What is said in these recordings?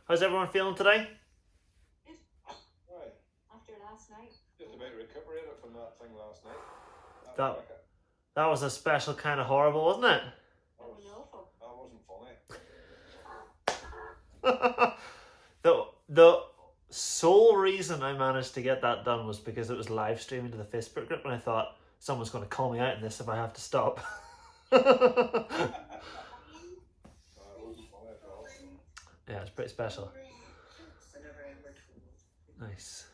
How's everyone feeling today? Right. After last night. Just about recuperated from that thing last night. That was a special kind of horrible, wasn't it? That was awful. That wasn't funny. The sole reason I managed to get that done was because it was live streaming to the Facebook group, and I thought someone's going to call me out in this if I have to stop. That wasn't funny at all. Yeah, it's pretty special. Nice.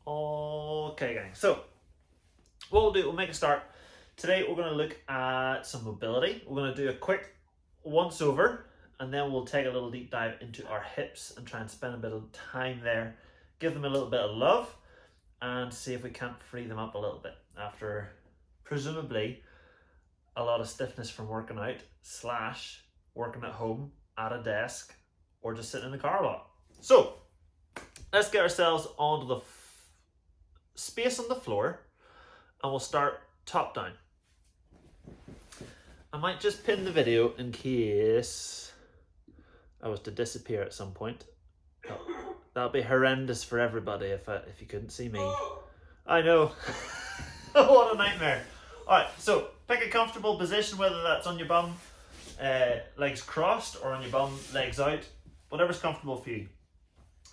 Okay, gang. So, what we'll do, we'll make a start. Today, we're going to look at some mobility. We're going to do a quick once over, and then we'll take a little deep dive into our hips and try and spend a bit of time there, give them a little bit of love, and see if we can't free them up a little bit after presumably a lot of stiffness from working out / working at home at a desk or just sitting in the car a lot. So let's get ourselves onto the space on the floor, and we'll start top down. I might just pin the video in case I was to disappear at some point. That'll be horrendous for everybody if you couldn't see me. I know. What a nightmare. Alright, so pick a comfortable position, whether that's on your bum, legs crossed, or on your bum, legs out. Whatever's comfortable for you.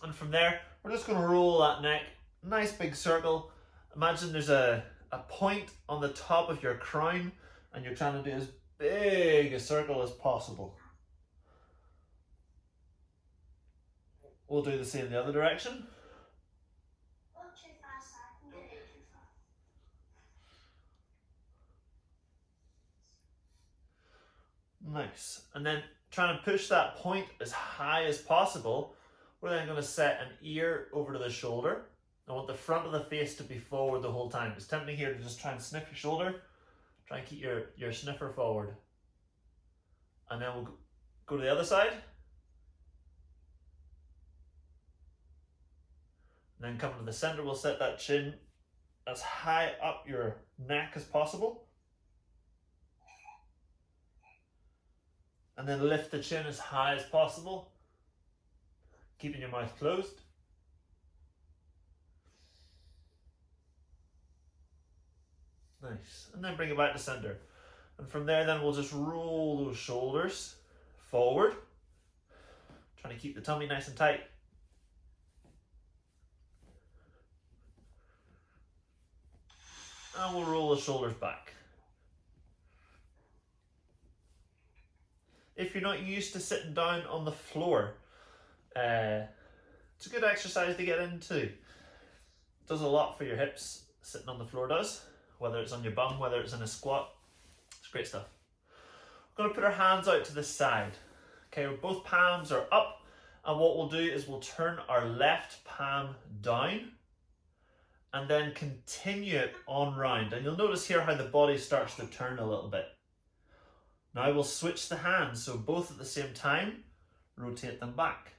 And from there, we're just going to roll that neck. Nice big circle. Imagine there's a point on the top of your crown, and you're trying to do as big a circle as possible. We'll do the same the other direction. Nice. And then trying to push that point as high as possible. We're then going to set an ear over to the shoulder. I want the front of the face to be forward the whole time. It's tempting here to just try and sniff your shoulder. Try and keep your sniffer forward. And then we'll go to the other side. And then coming to the center, we'll set that chin as high up your neck as possible. And then lift the chin as high as possible, keeping your mouth closed. Nice. And then bring it back to center. And from there, then we'll just roll those shoulders forward, trying to keep the tummy nice and tight. And we'll roll the shoulders back. If you're not used to sitting down on the floor, it's a good exercise to get into. It does a lot for your hips, sitting on the floor does. Whether it's on your bum, whether it's in a squat, it's great stuff. We're going to put our hands out to the side. Okay, both palms are up, and what we'll do is we'll turn our left palm down and then continue it on round. And you'll notice here how the body starts to turn a little bit. Now we'll switch the hands, so both at the same time, rotate them back.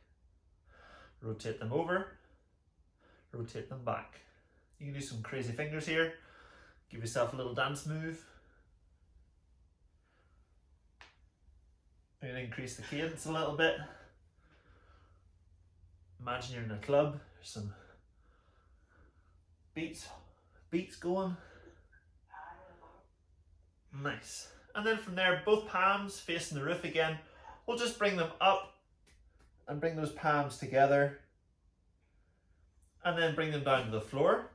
Rotate them over, rotate them back. You can do some crazy fingers here. Give yourself a little dance move. Maybe increase the cadence a little bit. Imagine you're in a club, there's some beats going. Nice. And then from there, both palms facing the roof again. We'll just bring them up and bring those palms together. And then bring them down to the floor.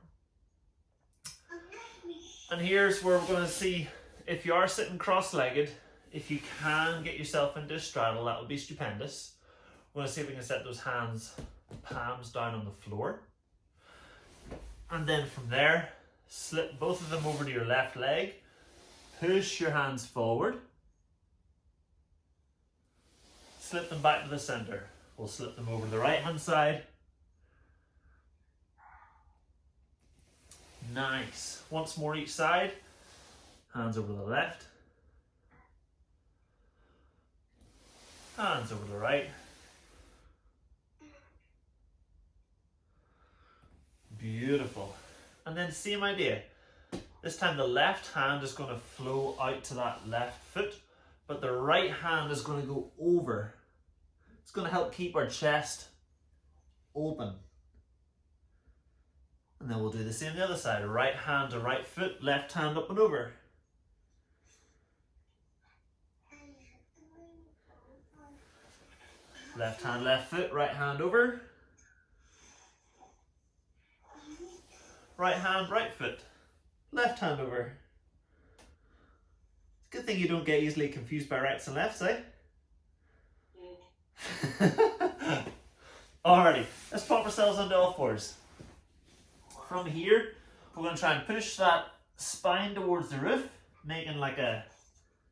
And here's where we're going to see, if you are sitting cross-legged, if you can get yourself into a straddle, that would be stupendous. We're going to see if we can set those palms down on the floor. And then from there, slip both of them over to your left leg. Push your hands forward. Slip them back to the center. We'll slip them over to the right hand side. Nice. Once more each side. Hands over to the left. Hands over to the right. Beautiful. And then same idea. This time the left hand is going to flow out to that left foot, but the right hand is going to go over It's going to help keep our chest open. And then we'll do the same the other side. Right hand to right foot, left hand up and over. Left hand, left foot, right hand over. Right hand, right foot, left hand over. It's a good thing you don't get easily confused by rights and lefts, eh? Alrighty, let's pop ourselves onto all fours. From here, we're going to try and push that spine towards the roof, making like a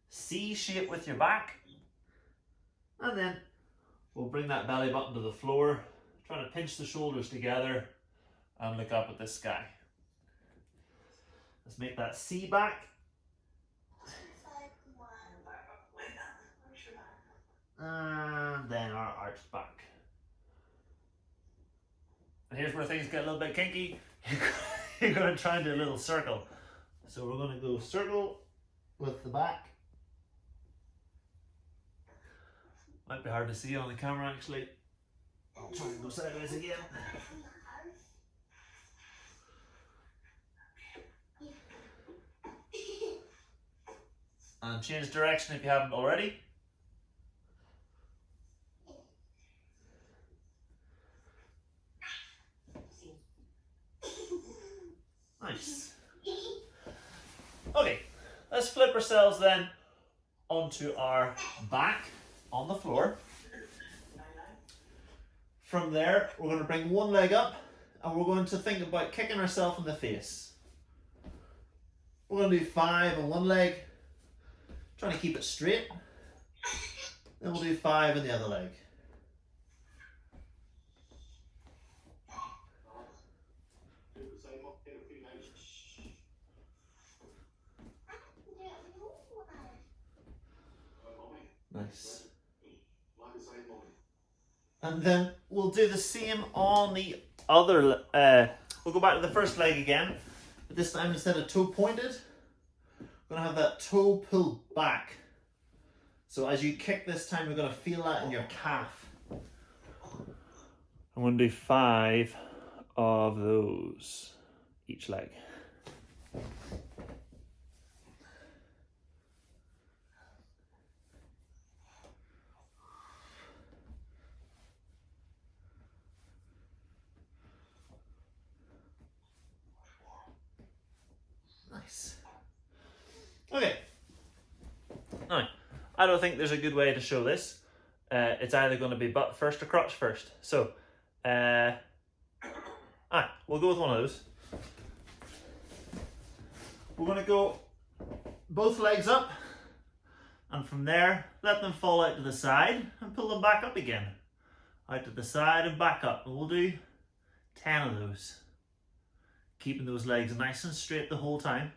C shape with your back. And then we'll bring that belly button to the floor, trying to pinch the shoulders together and look up at the sky. Let's make that C back. And then our arch back. And here's where things get a little bit kinky. You're going to try and do a little circle. So we're going to go circle with the back. Might be hard to see on the camera actually. I'll try and go sideways again. And change direction if you haven't already. Nice. Okay, let's flip ourselves then onto our back on the floor. From there, we're going to bring one leg up and we're going to think about kicking ourselves in the face. We're going to do 5 on one leg, trying to keep it straight. Then we'll do 5 on the other leg. Nice. And then we'll do the same on the other, we'll go back to the first leg again, but this time instead of toe pointed, we're going to have that toe pulled back. So as you kick this time, you're going to feel that in your calf. I'm going to do 5 of those each leg. Nice. Okay. Now, I don't think there's a good way to show this. It's either going to be butt first or crotch first. So, we'll go with one of those. We're going to go both legs up, and from there, let them fall out to the side and pull them back up again. Out to the side and back up. And we'll do 10 of those. Keeping those legs nice and straight the whole time.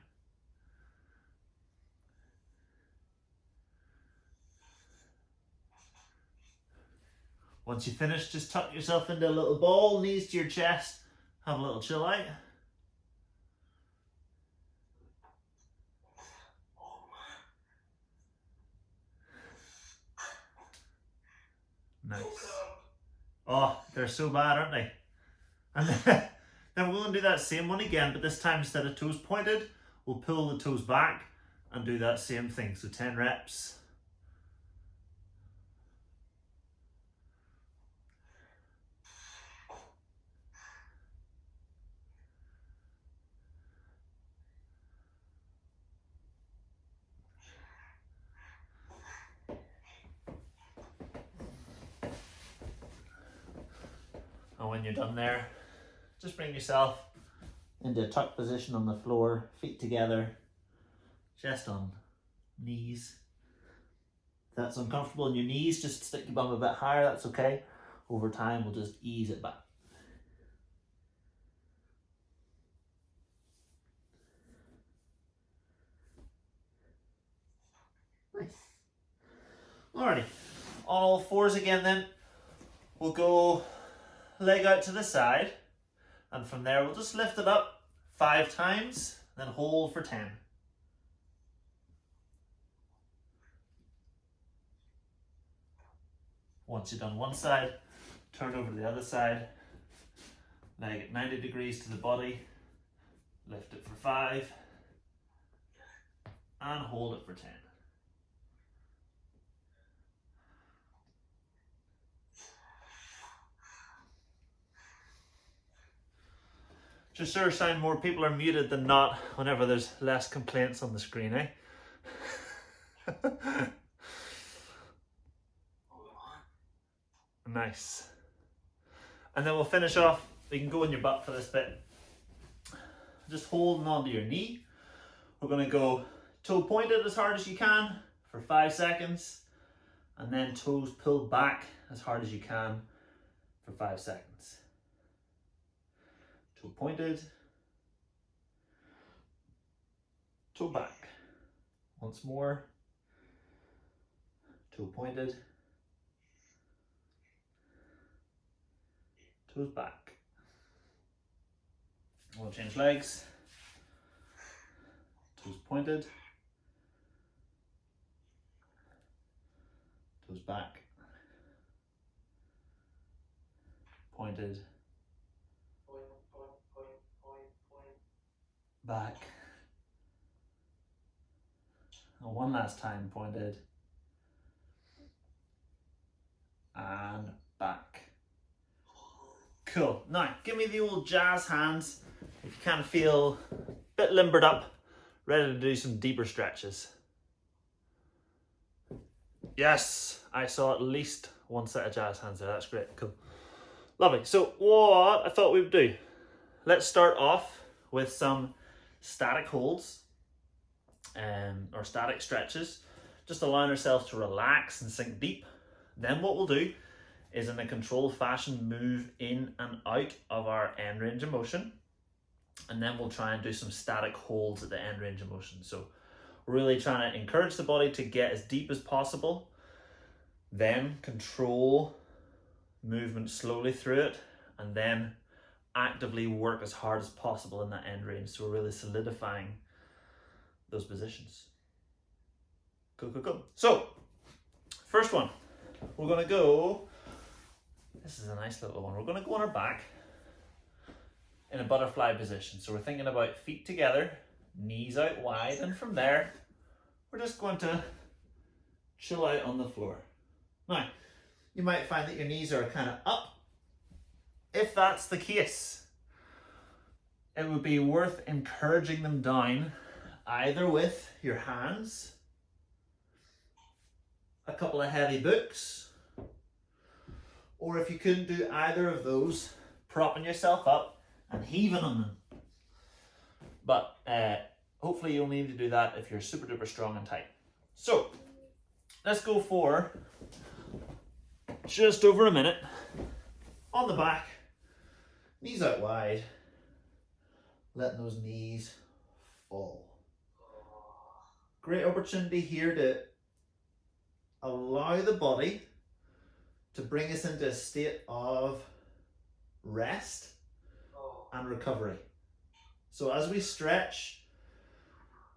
Once you finish, just tuck yourself into a little ball, knees to your chest, have a little chill out. Nice. Oh, they're so bad, aren't they? And then we're going to do that same one again, but this time instead of toes pointed, we'll pull the toes back and do that same thing. So 10 reps. And when you're done there, just bring yourself into a tuck position on the floor, feet together, chest on knees. If that's uncomfortable in your knees, just stick your bum a bit higher, that's okay. Over time, we'll just ease it back. Nice. Alrighty, on all fours again then, we'll go leg out to the side, and from there we'll just lift it up 5 times, then hold for 10. Once you've done one side, turn over to the other side, leg at 90 degrees to the body, lift it for 5, and hold it for 10. Just sure sound more people are muted than not whenever there's less complaints on the screen, eh? Nice. And then we'll finish off. You can go on your butt for this bit. Just holding onto your knee. We're going to go toe pointed as hard as you can for 5 seconds. And then toes pulled back as hard as you can for 5 seconds. Toe pointed. Toe back. Once more. Toe pointed. Toes back. We'll change legs. Toes pointed. Toes back. Pointed. Back. And one last time, pointed. And back. Cool. Now, give me the old jazz hands if you kind of feel a bit limbered up, ready to do some deeper stretches. Yes, I saw at least one set of jazz hands there. That's great. Cool. Lovely. So what I thought we would do, let's start off with some static holds or static stretches, just allowing ourselves to relax and sink deep. Then what we'll do is in a controlled fashion move in and out of our end range of motion, and then we'll try and do some static holds at the end range of motion. So we're really trying to encourage the body to get as deep as possible, then control movement slowly through it, and then actively work as hard as possible in that end range. So we're really solidifying those positions. Cool. So first one, we're going to go, this is a nice little one, we're going to go on our back in a butterfly position. So we're thinking about feet together, knees out wide, and from there we're just going to chill out on the floor. Now, you might find that your knees are kind of up. If that's the case, it would be worth encouraging them down either with your hands, a couple of heavy books, or if you couldn't do either of those, propping yourself up and heaving on them. But hopefully you'll need to do that if you're super duper strong and tight. So let's go for just over a minute on the back, knees out wide, letting those knees fall. Great opportunity here to allow the body to bring us into a state of rest and recovery. So as we stretch,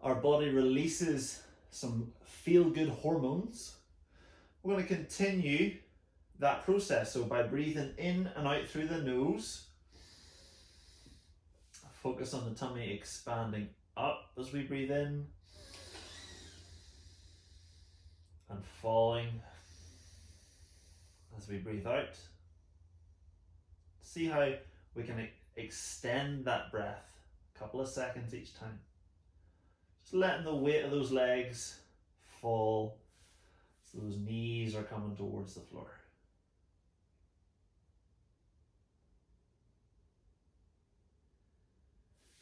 our body releases some feel-good hormones. We're going to continue that process. So by breathing in and out through the nose, focus on the tummy expanding up as we breathe in and falling as we breathe out. See how we can extend that breath a couple of seconds each time. Just letting the weight of those legs fall so those knees are coming towards the floor.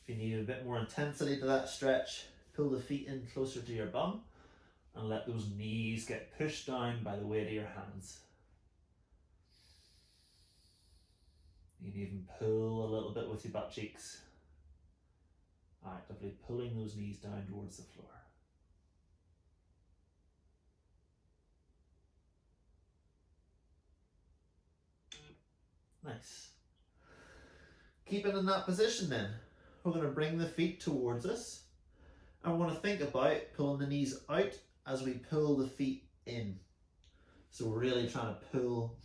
If you need a bit more intensity to that stretch, pull the feet in closer to your bum and let those knees get pushed down by the weight of your hands. You can even pull a little bit with your butt cheeks, actively pulling those knees down towards the floor. Nice. Keeping in that position then, we're going to bring the feet towards us and we're going to think about pulling the knees out as we pull the feet in. So we're really trying to pull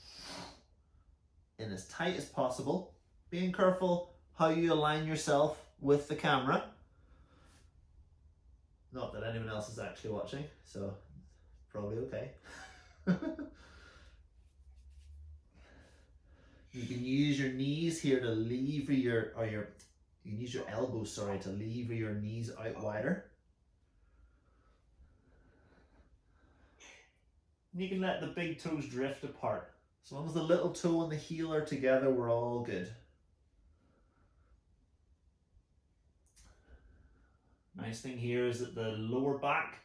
in as tight as possible, being careful how you align yourself with the camera. Not that anyone else is actually watching, so probably okay. You can use your knees here to lever you can use your elbows, sorry, to lever your knees out wider. And you can let the big toes drift apart. As long as the little toe and the heel are together, we're all good. Nice thing here is that the lower back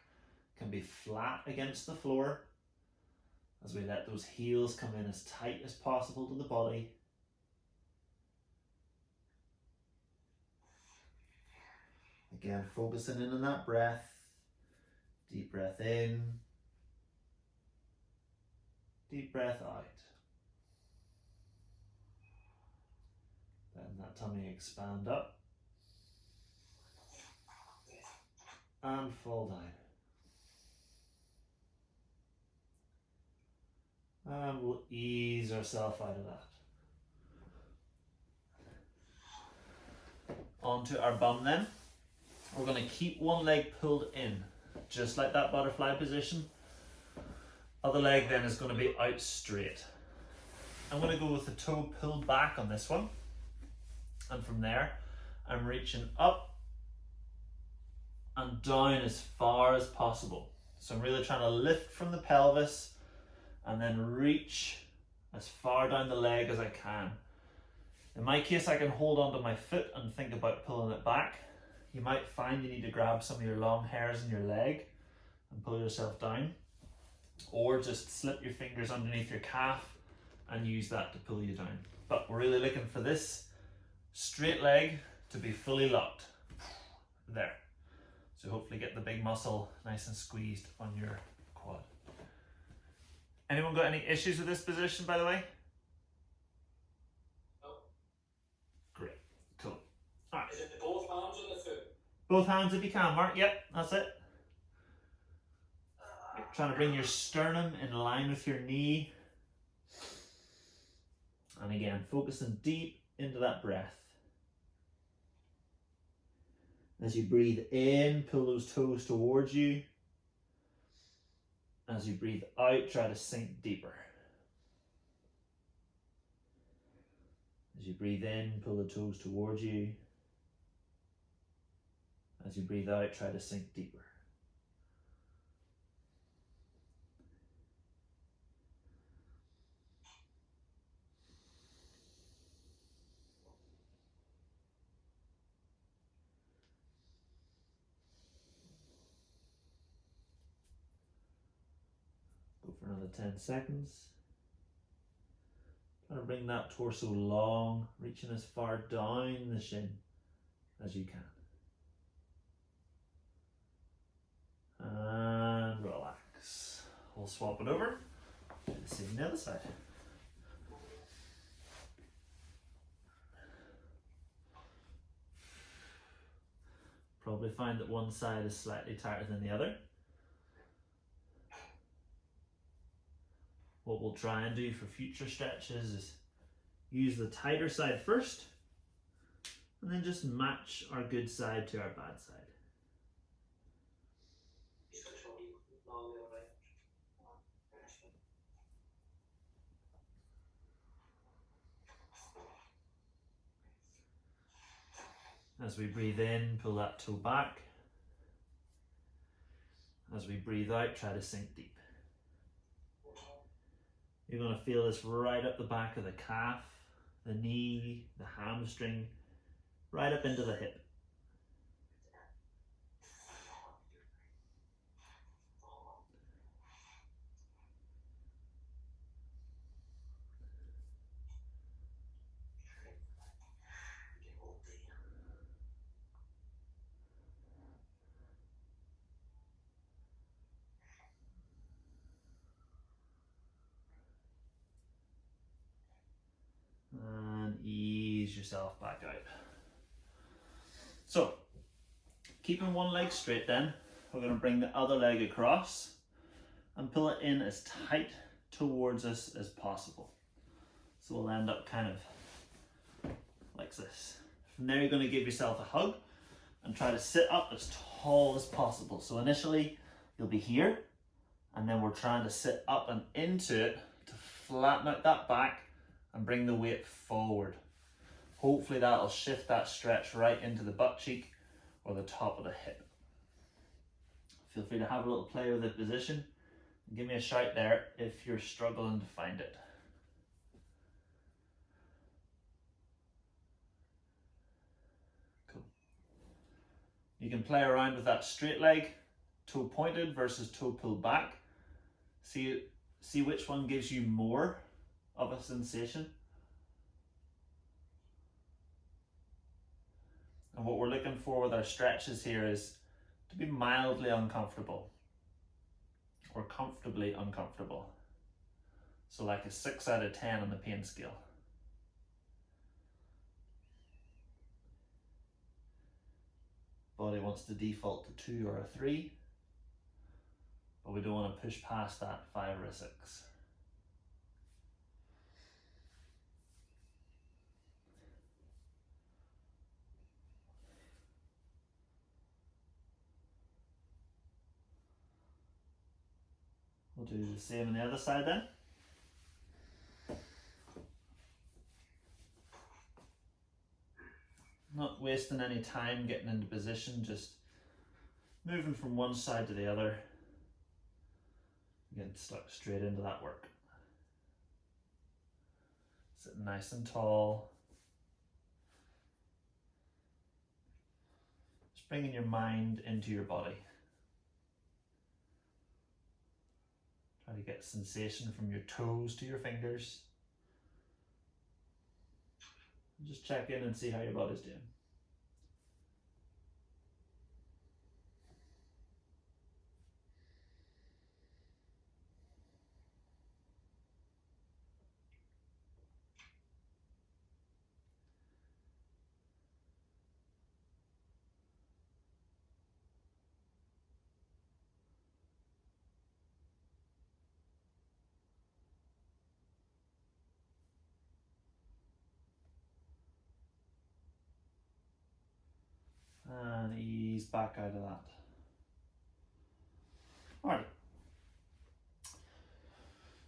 can be flat against the floor as we let those heels come in as tight as possible to the body. Again, focusing in on that breath. Deep breath in. Deep breath out. Letting that tummy expand up. And fall down. And we'll ease ourselves out of that. Onto our bum then. We're going to keep one leg pulled in, just like that butterfly position. Other leg then is going to be out straight. I'm going to go with the toe pulled back on this one. And from there, I'm reaching up and down as far as possible. So I'm really trying to lift from the pelvis and then reach as far down the leg as I can. In my case, I can hold onto my foot and think about pulling it back. You might find you need to grab some of your long hairs in your leg and pull yourself down, or just slip your fingers underneath your calf and use that to pull you down. But we're really looking for this straight leg to be fully locked. There. So hopefully get the big muscle nice and squeezed on your quad. Anyone got any issues with this position, by the way? No. Great. Cool. All right. Is it both hands on the foot? Both hands if you can, Mark. Yep, that's it. You're trying to bring your sternum in line with your knee. And again, focusing deep into that breath. As you breathe in, pull those toes towards you. As you breathe out, try to sink deeper. As you breathe in, pull the toes towards you. As you breathe out, try to sink deeper. Go for another 10 seconds. Try to bring that torso long, reaching as far down the shin as you can. And relax. We'll swap it over. See the other side. Probably find that one side is slightly tighter than the other. What we'll try and do for future stretches is use the tighter side first, and then just match our good side to our bad side. As we breathe in, pull that toe back. As we breathe out, try to sink deep. You're going to feel this right up the back of the calf, the knee, the hamstring, right up into the hip. And ease yourself back out. So, keeping one leg straight then, we're going to bring the other leg across and pull it in as tight towards us as possible. So we'll end up kind of like this. From there, you're going to give yourself a hug and try to sit up as tall as possible. So initially, you'll be here, and then we're trying to sit up and into it to flatten out that back and bring the weight forward. Hopefully that'll shift that stretch right into the butt cheek or the top of the hip. Feel free to have a little play with the position. Give me a shout there if you're struggling to find it. Cool. You can play around with that straight leg, toe pointed versus toe pulled back. See which one gives you more of a sensation. And what we're looking for with our stretches here is to be mildly uncomfortable or comfortably uncomfortable. So like a 6 out of 10 on the pain scale. Body wants to default to 2 or a 3, but we don't want to push past that 5 or a 6. We'll do the same on the other side then. Not wasting any time getting into position, just moving from one side to the other. Getting stuck straight into that work. Sitting nice and tall. Just bringing your mind into your body. Try to get sensation from your toes to your fingers. Just check in and see how your body's doing. And ease back out of that. Alright.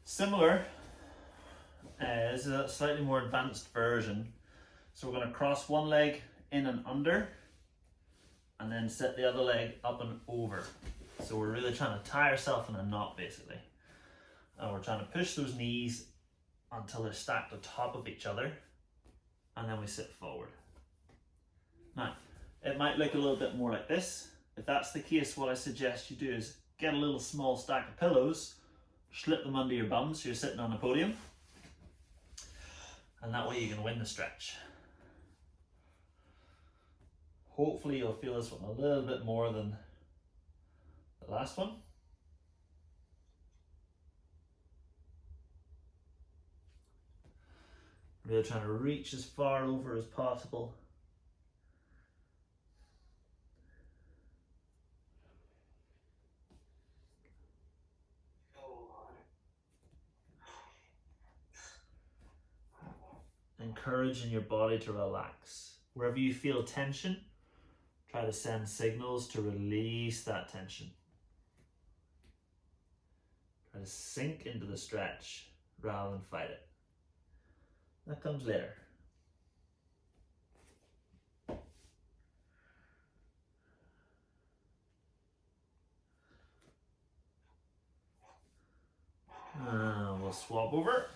Similar is a slightly more advanced version. So we're going to cross one leg in and under, and then set the other leg up and over. So we're really trying to tie ourselves in a knot basically. And we're trying to push those knees until they're stacked on top of each other, and then we sit forward. Now, it might look a little bit more like this. If that's the case, what I suggest you do is get a little small stack of pillows, slip them under your bum so you're sitting on a podium, and that way you can win the stretch. Hopefully you'll feel this one a little bit more than the last one. Really trying to reach as far over as possible. Encouraging your body to relax. Wherever you feel tension, try to send signals to release that tension. Try to sink into the stretch rather than fight it. That comes later. We'll swap over.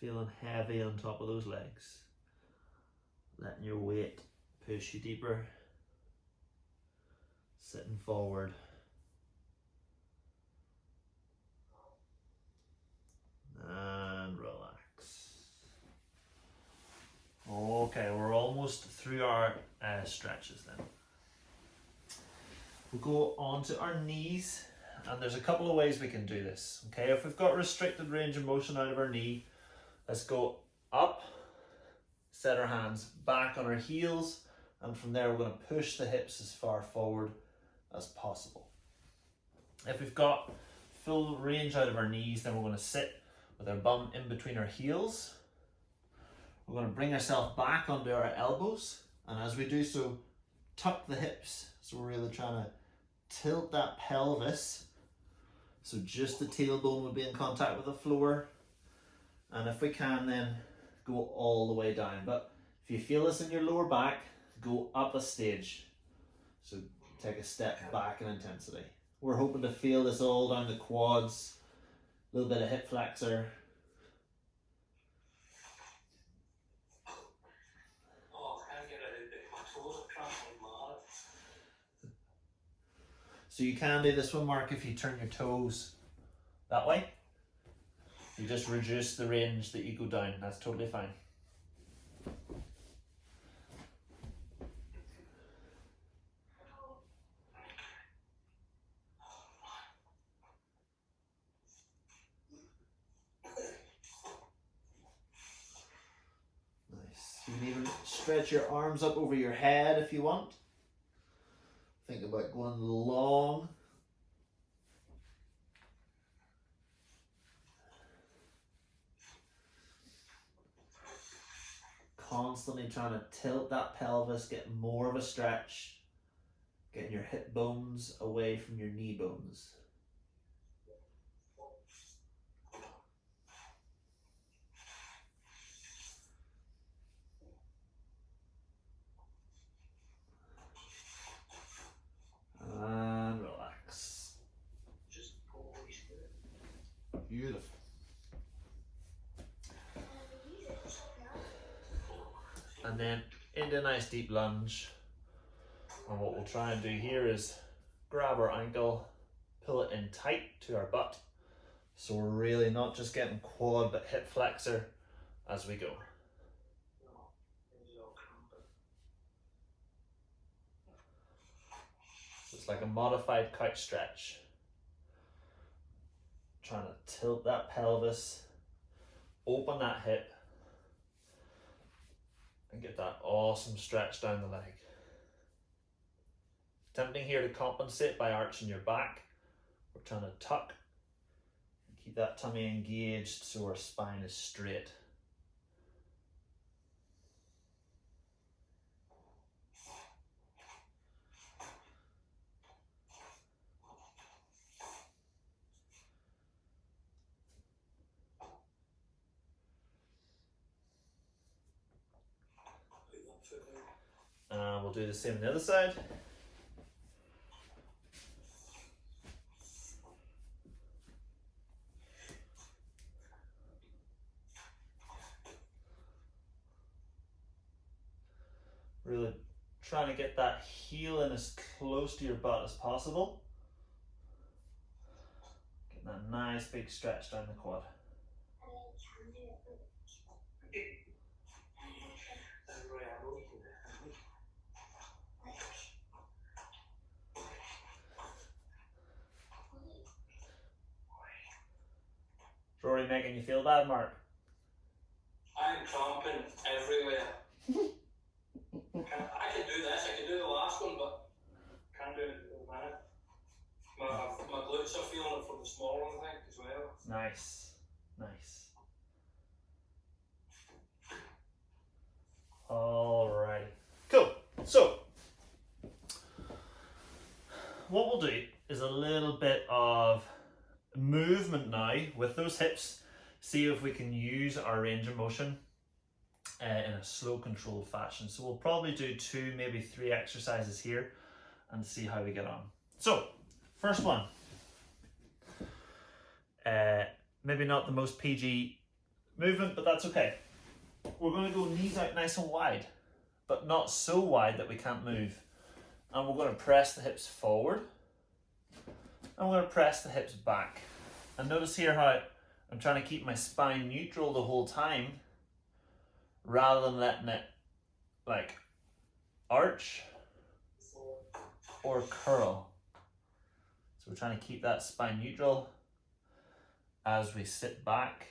feeling heavy on top of those legs. Letting your weight push you deeper. Sitting forward. And relax. Okay, we're almost through our stretches then. We'll go on to our knees, and there's a couple of ways we can do this. Okay, if we've got restricted range of motion out of our knee, let's go up, set our hands back on our heels, and from there we're going to push the hips as far forward as possible. If we've got full range out of our knees, then we're going to sit with our bum in between our heels. We're going to bring ourselves back onto our elbows, and as we do so, tuck the hips. So we're really trying to tilt that pelvis, so just the tailbone would be in contact with the floor, and if we can then go all the way down. But if you feel this in your lower back, go up a stage, so take a step back in intensity. We're hoping to feel this all down the quads, a little bit of hip flexor. So you can do this one, Mark, if you turn your toes that way. You just reduce the range that you go down. That's totally fine. Nice. You can even stretch your arms up over your head if you want. Think about going long. Constantly trying to tilt that pelvis, get more of a stretch, getting your hip bones away from your knee bones. And relax. Beautiful. And then into a nice deep lunge. And what we'll try and do here is grab our ankle, pull it in tight to our butt. So we're really not just getting quad but hip flexor as we go. So it's like a modified couch stretch. Trying to tilt that pelvis, open that hip, and get that awesome stretch down the leg. Tempting here to compensate by arching your back. We're trying to tuck and keep that tummy engaged so our spine is straight. And we'll do the same on the other side. Really trying to get that heel in as close to your butt as possible. Getting that nice big stretch down the quad. Rory making you feel bad, Mark? I'm cramping everywhere. I can do this, I can do the last one, but can't do it at the minute. My glutes are feeling it from the small one, I think, as well. Nice, nice. Alright, cool. So, what we'll do is a little bit of movement now with those hips. See if we can use our range of motion in a slow controlled fashion. So we'll probably do 2, maybe 3 exercises here and see how we get on. So first one, maybe not the most PG movement, but that's okay. We're going to go knees out nice and wide, but not so wide that we can't move. And we're going to press the hips forward, and we're going to press the hips back. And notice here how I'm trying to keep my spine neutral the whole time, rather than letting it like arch or curl. So we're trying to keep that spine neutral as we sit back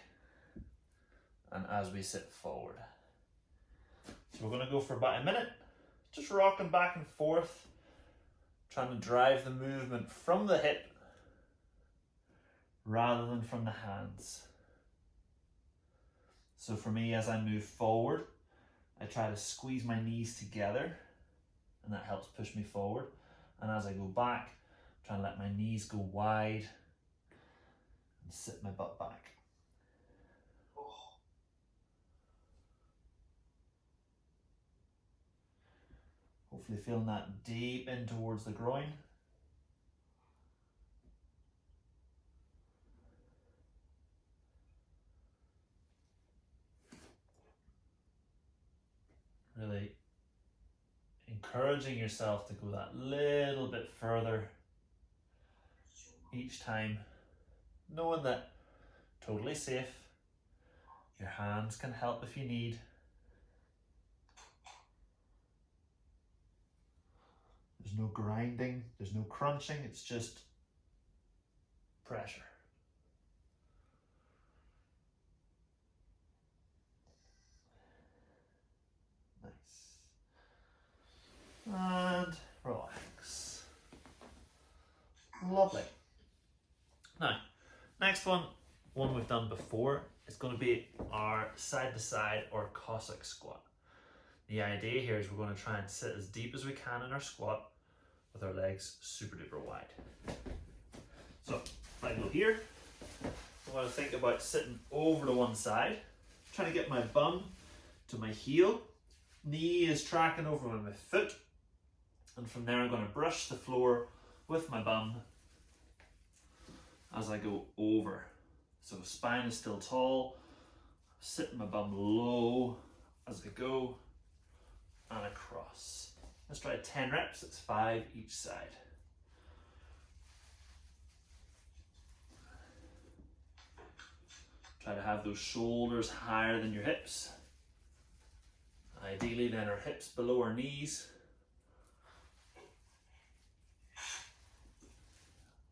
and as we sit forward. So we're going to go for about a minute, just rocking back and forth, trying to drive the movement from the hip rather than from the hands. So for me, as I move forward, I try to squeeze my knees together, and that helps push me forward. And as I go back, I'm trying to let my knees go wide and sit my butt back. Hopefully feeling that deep in towards the groin. Really encouraging yourself to go that little bit further each time, knowing that totally safe. Your hands can help if you need. There's no grinding, there's no crunching, it's just pressure. Nice. And relax. Lovely. Now, next one we've done before, is going to be our side-to-side or Cossack squat. The idea here is we're going to try and sit as deep as we can in our squat with our legs super duper wide. So if I go here, I want to think about sitting over to one side, trying to get my bum to my heel, knee is tracking over with my foot, and from there I'm going to brush the floor with my bum as I go over. So spine is still tall, sitting my bum low as I go and across. Let's try 10 reps, it's 5 each side. Try to have those shoulders higher than your hips. Ideally then our hips below our knees.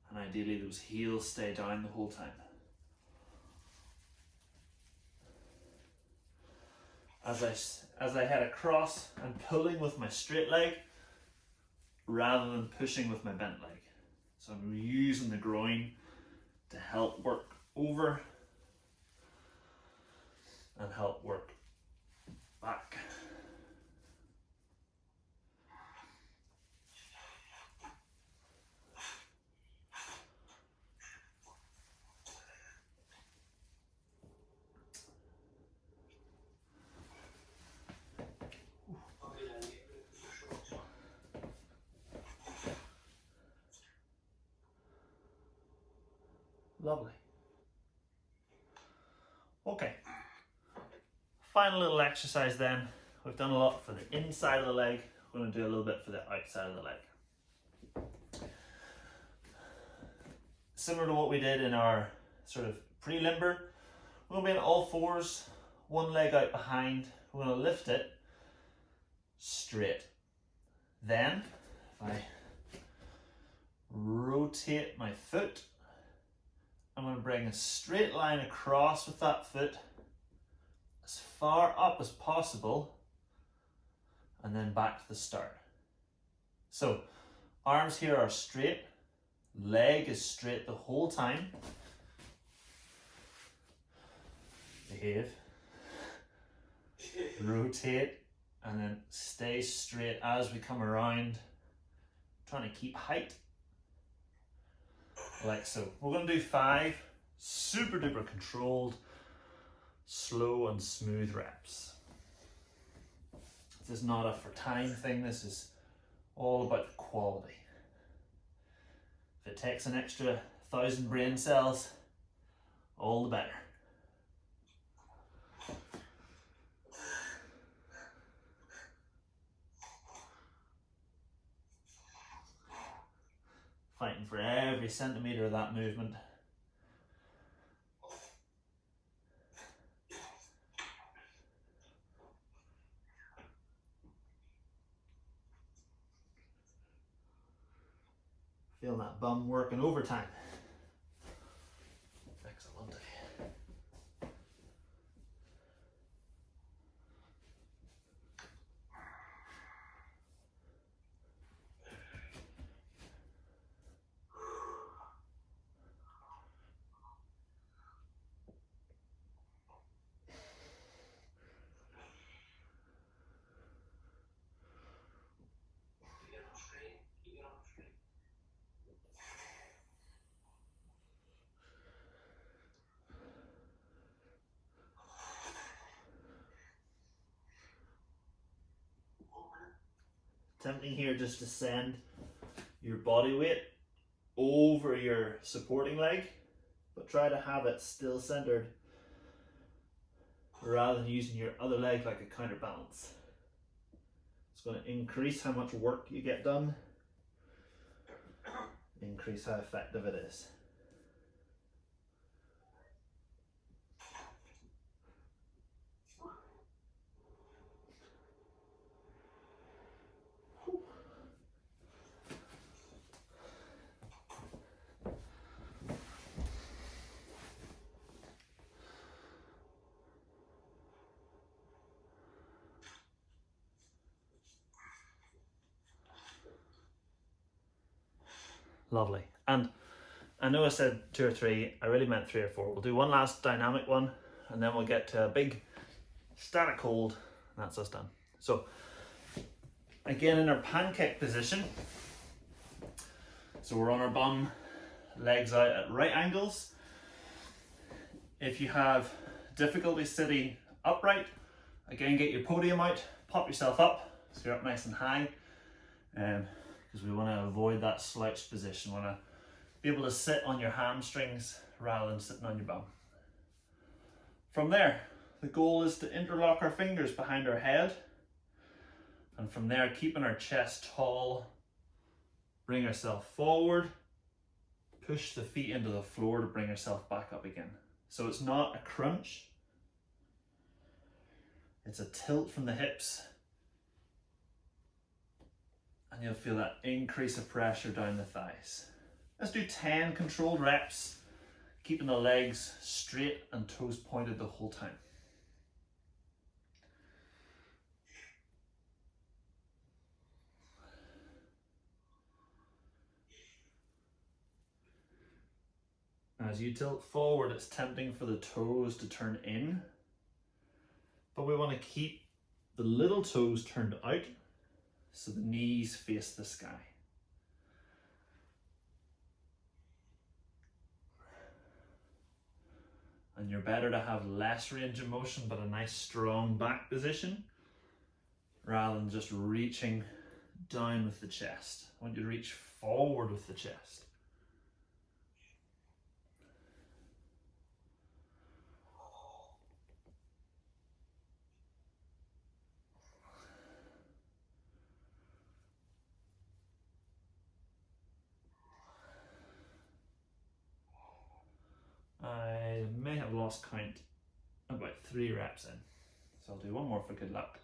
And ideally those heels stay down the whole time. As I head across, I'm pulling with my straight leg rather than pushing with my bent leg. So I'm using the groin to help work over and help work back. Lovely. Okay. Final little exercise then. We've done a lot for the inside of the leg. We're going to do a little bit for the outside of the leg. Similar to what we did in our sort of pre-limber, we're going to be on all fours, one leg out behind. We're going to lift it straight. Then, if I rotate my foot, I'm going to bring a straight line across with that foot as far up as possible and then back to the start. So arms here are straight, leg is straight the whole time. Behave. Rotate and then stay straight as we come around, trying to keep height. Like so. We're going to do 5 super duper controlled, slow and smooth reps. This is not a for time thing, this is all about the quality. If it takes an extra 1,000 brain cells, all the better. fighting for every centimetre of that movement. Feeling that bum working overtime. Excellent. Keep your arms straight. Keep your arms straight. Tempting here just to send your body weight over your supporting leg, but try to have it still centered rather than using your other leg like a counterbalance. It's going to increase how much work you get done, increase how effective it is. Lovely. And I know I said 2 or 3, I really meant 3 or 4. We'll do one last dynamic one and then we'll get to a big static hold and that's us done. So again in our pancake position, so we're on our bum, legs out at right angles. If you have difficulty sitting upright, again get your podium out, pop yourself up so you're up nice and high, because we want to avoid that slouched position. We want to be able to sit on your hamstrings rather than sitting on your bum. From there, the goal is to interlock our fingers behind our head, and from there keeping our chest tall, bring ourselves forward, push the feet into the floor to bring ourselves back up again. So it's not a crunch, it's a tilt from the hips, and you'll feel that increase of pressure down the thighs. Let's do 10 controlled reps, keeping the legs straight and toes pointed the whole time. As you tilt forward, it's tempting for the toes to turn in, but we want to keep the little toes turned out so the knees face the sky. And you're better to have less range of motion but a nice strong back position rather than just reaching down with the chest. I want you to reach forward with the chest. I may have lost count about 3 reps in, so I'll do one more for good luck.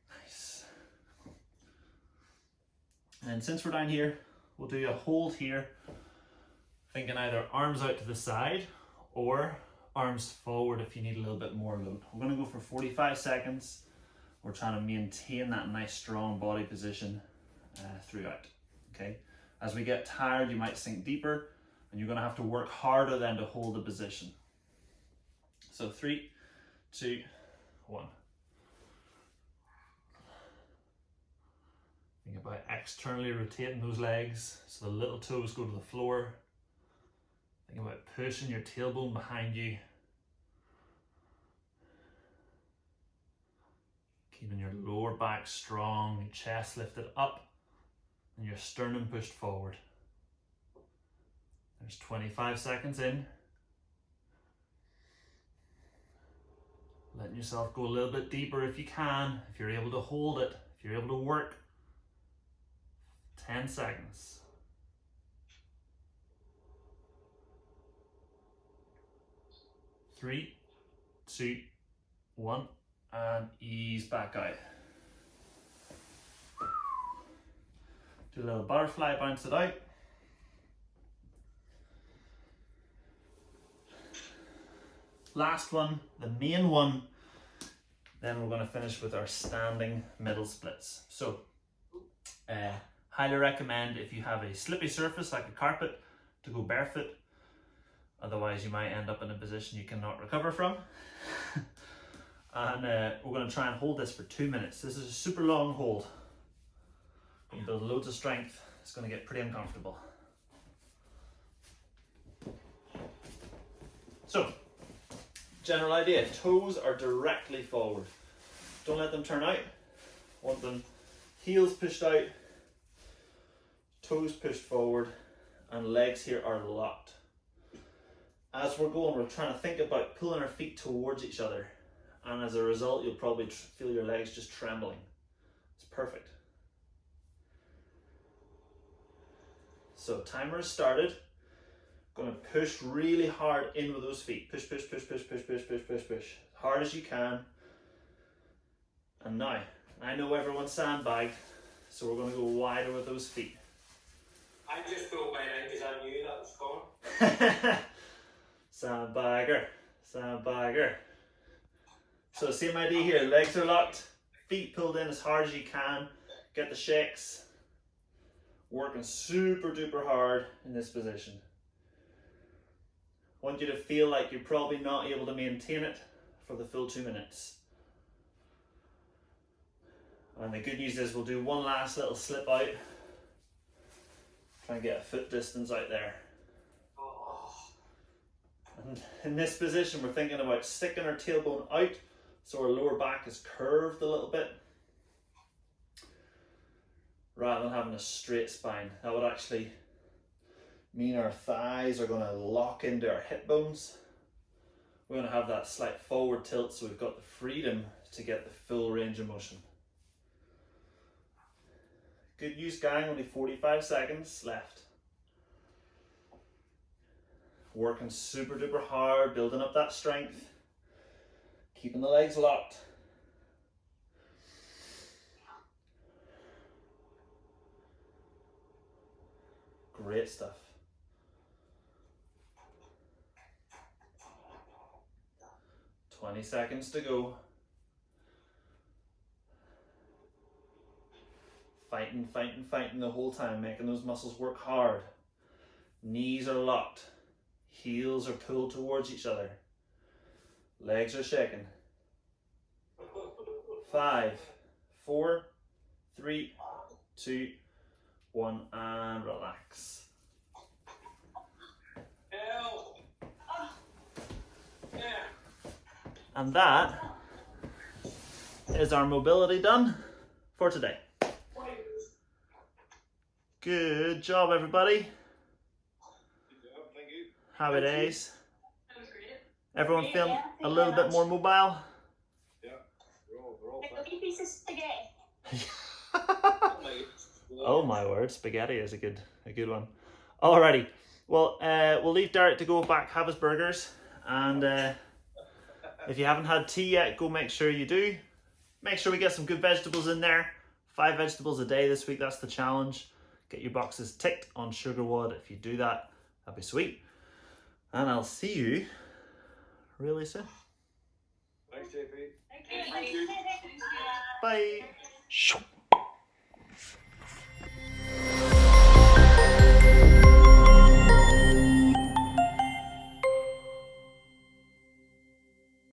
Nice. And since we're down here, we'll do a hold here, thinking either arms out to the side or arms forward if you need a little bit more load. We're going to go for 45 seconds. We're trying to maintain that nice strong body position throughout. Okay, as we get tired, you might sink deeper and you're going to have to work harder then to hold the position. So 3, 2, 1. Think about externally rotating those legs so the little toes go to the floor. Think about pushing your tailbone behind you. Keeping your lower back strong, your chest lifted up, and your sternum pushed forward. There's 25 seconds in. Letting yourself go a little bit deeper if you can. If you're able to hold it, if If you're able to work 10 seconds. 3, 2, 1, and ease back out. Do a little butterfly, bounce it out. Last one, the main one. Then we're going to finish with our standing middle splits. So, highly recommend if you have a slippy surface like a carpet to go barefoot. Otherwise you might end up in a position you cannot recover from. And we're going to try and hold this for 2 minutes. This is a super long hold. You can build loads of strength. It's going to get pretty uncomfortable. So, general idea, toes are directly forward. Don't let them turn out. Want them heels pushed out, toes pushed forward, and legs here are locked. As we're going, we're trying to think about pulling our feet towards each other, and as a result you'll probably feel your legs just trembling. It's perfect. So timer has started. Going to push really hard in with those feet. Push, push, push, push, push, push, push, push, push. As hard as you can. And now, I know everyone's sandbagged, so we're going to go wider with those feet. I just pulled mine out because I knew that was coming. Sandbagger, sandbagger. So same idea here, legs are locked, feet pulled in as hard as you can, get the shakes. Working super duper hard in this position. Want you to feel like you're probably not able to maintain it for the full 2 minutes. And the good news is we'll do one last little slip out. Try and get a foot distance out there. And in this position we're thinking about sticking our tailbone out so our lower back is curved a little bit, rather than having a straight spine. That would actually mean our thighs are going to lock into our hip bones. We're going to have that slight forward tilt so we've got the freedom to get the full range of motion. Good news, gang, only 45 seconds left. Working super duper hard, building up that strength, keeping the legs locked. Great stuff. "20 seconds to go. Fighting, fighting, fighting the whole time, making those muscles work hard. Knees are locked. Heels are pulled towards each other. Legs are shaking. 5, 4, 3, 2, 1, and relax. Help! Yeah. And that is our mobility done for today. Good job, everybody. Good job, thank you. Happy days. That was great. Everyone feeling a little bit more mobile? Yeah, we're all Like a fit. wee piece of spaghetti. Oh my word, spaghetti is a good one. Alrighty, well we'll leave Derek to go back have his burgers, and if you haven't had tea yet, go make sure you do. Make sure we get some good vegetables in there. 5 vegetables a day this week, that's the challenge. Get your boxes ticked on SugarWOD. If you do that, that'd be sweet. And I'll see you really soon. Thanks, JP. Thank you. Bye.